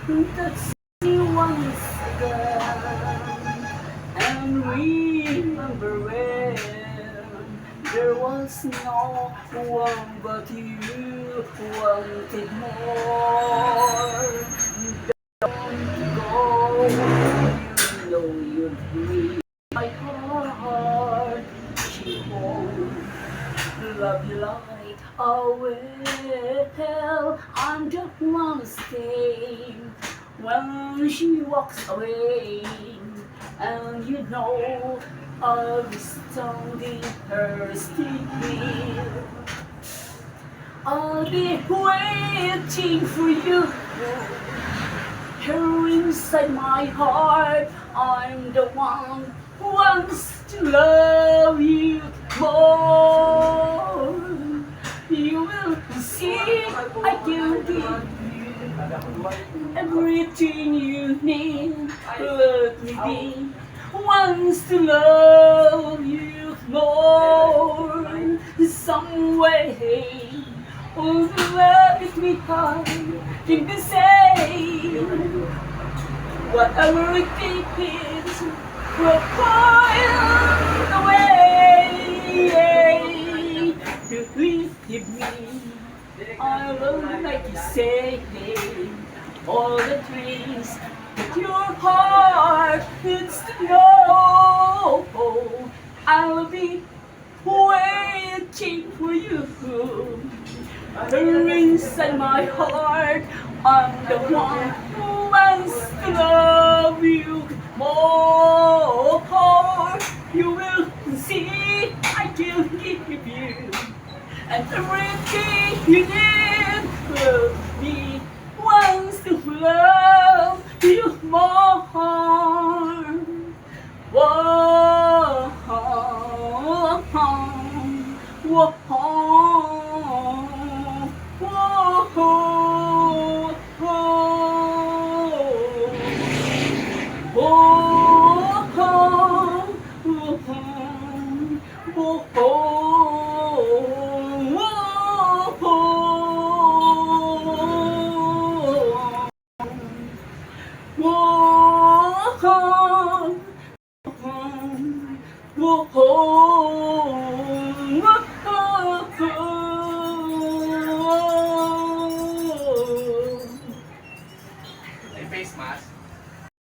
That's once again, and remember when there was no one but you wanted more. Don't go, you know you'd break my heart. She won't love you like a well. I'm the one stay when she walks away, and you know I'll be standing her still. I'll be waiting for you. Here inside my heart, I'm the one who wants to love you more. You will see I can give you everything you need. Let me be wants to love you more. Some way, oh, let me hide in the same. Whatever it is, will find a way. Believe me, I will make you say all the things that your heart needs to know. I'll be waiting for you. Inside my heart, I'm the one who wants to love you more. You will see I can give you, and everything you need will be wants to love you more. Whoa, whoa, whoa, whoa, whoa,